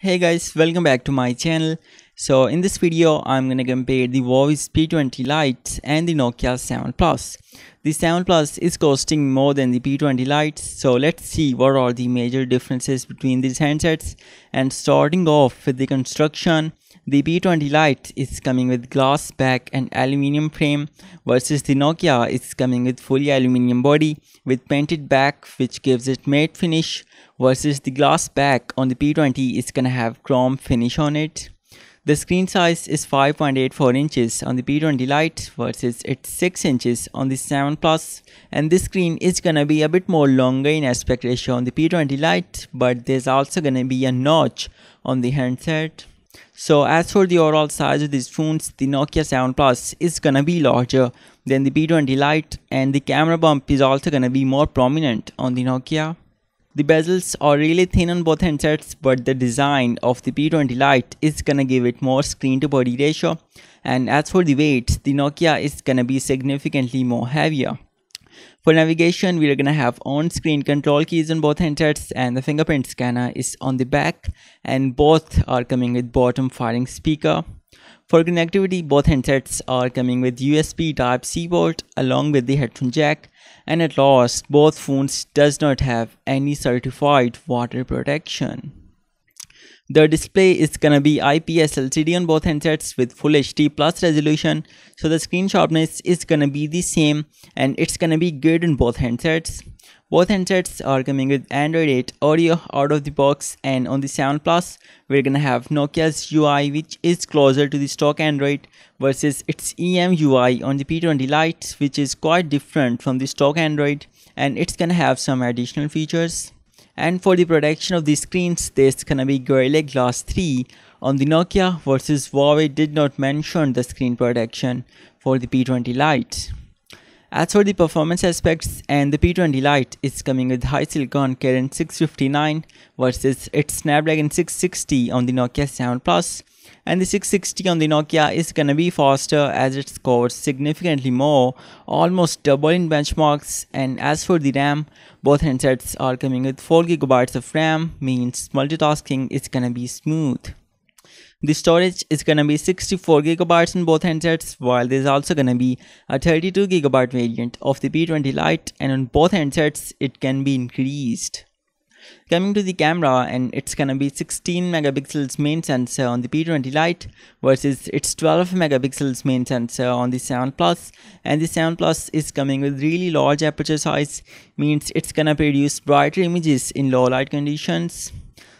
Hey guys, welcome back to my channel. So in this video I'm gonna compare the Huawei P20 lite and the Nokia 7 Plus. The 7 Plus is costing more than the P20 lite, so let's see what are the major differences between these handsets. And starting off with the construction, the P20 lite is coming with glass back and aluminium frame, versus the Nokia is coming with fully aluminium body with painted back, which gives it matte finish, versus the glass back on the P20 is gonna have chrome finish on it. The screen size is 5.84 inches on the P20 lite versus it's 6 inches on the 7 Plus, and this screen is gonna be a bit more longer in aspect ratio on the P20 lite, but there's also gonna be a notch on the handset. So as for the overall size of these phones, the Nokia 7 Plus is gonna be larger than the P20 lite, and the camera bump is also gonna be more prominent on the Nokia. The bezels are really thin on both handsets, but the design of the P20 lite is gonna give it more screen to body ratio. And as for the weight, the Nokia is gonna be significantly more heavier. For navigation, we are gonna have on-screen control keys on both handsets, and the fingerprint scanner is on the back, and both are coming with bottom firing speaker. For connectivity, both handsets are coming with USB Type-C port along with the headphone jack, and at last, both phones does not have any certified water protection. The display is gonna be IPS LCD on both handsets with Full HD Plus resolution, so the screen sharpness is gonna be the same and it's gonna be good on both handsets. Both handsets are coming with Android 8 audio out of the box, and on the 7 Plus, we're gonna have Nokia's UI, which is closer to the stock Android, versus its EMUI on the P20 lite, which is quite different from the stock Android, and it's gonna have some additional features. And for the protection of the screens, there's gonna be Gorilla Glass 3 on the Nokia, versus Huawei did not mention the screen protection for the P20 lite. As for the performance aspects, and the P20 lite is coming with high silicon Kirin 659 versus its Snapdragon 660 on the Nokia 7 Plus, and the 660 on the Nokia is gonna be faster as it scores significantly more, almost double in benchmarks. And as for the RAM, both handsets are coming with 4GB of RAM, means multitasking is gonna be smooth. The storage is gonna be 64GB on both handsets, while there's also gonna be a 32GB variant of the P20 lite, and on both handsets it can be increased. Coming to the camera, and it's gonna be 16 megapixels main sensor on the P20 lite versus its 12 megapixels main sensor on the 7 Plus, and the 7 Plus is coming with really large aperture size, means it's gonna produce brighter images in low light conditions.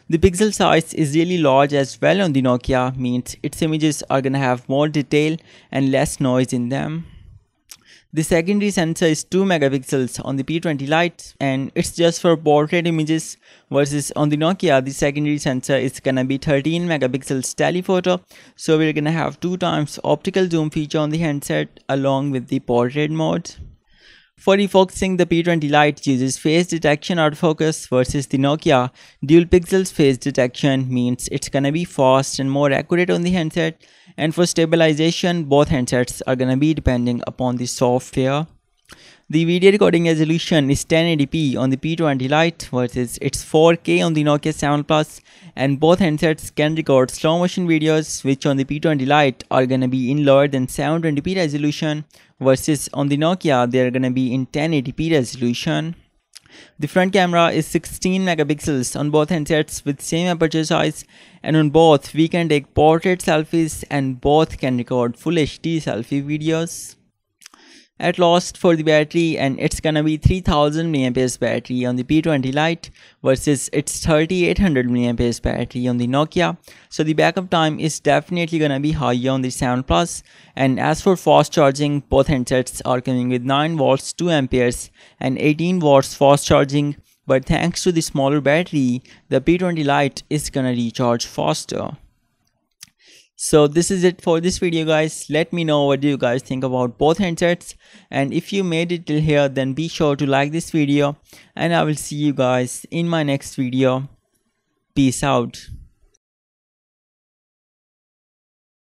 The pixel size is really large as well on the Nokia, means its images are gonna have more detail and less noise in them. The secondary sensor is 2 megapixels on the P20 lite, and it's just for portrait images, versus on the Nokia the secondary sensor is gonna be 13 megapixels telephoto, so we're gonna have 2 times optical zoom feature on the handset along with the portrait mode. For refocusing, the P20 lite uses face detection autofocus, versus the Nokia dual pixels face detection, means it's gonna be fast and more accurate on the handset. And for stabilization, both handsets are gonna be depending upon the software. The video recording resolution is 1080p on the P20 lite versus it's 4K on the Nokia 7 Plus, and both handsets can record slow motion videos, which on the P20 lite are gonna be in lower than 720p resolution, versus on the Nokia they are gonna be in 1080p resolution. The front camera is 16 megapixels on both handsets with same aperture size, and on both we can take portrait selfies and both can record Full HD selfie videos. At last for the battery, and it's gonna be 3000 mAh battery on the P20 lite versus its 3800 mAh battery on the Nokia, so the backup time is definitely gonna be higher on the 7 Plus. And as for fast charging, both handsets are coming with 9 volts 2 amperes and 18 watts fast charging, but thanks to the smaller battery, the P20 lite is gonna recharge faster. So this is it for this video guys. Let me know what do you guys think about both handsets, and if you made it till here, then be sure to like this video, and I will see you guys in my next video. Peace out.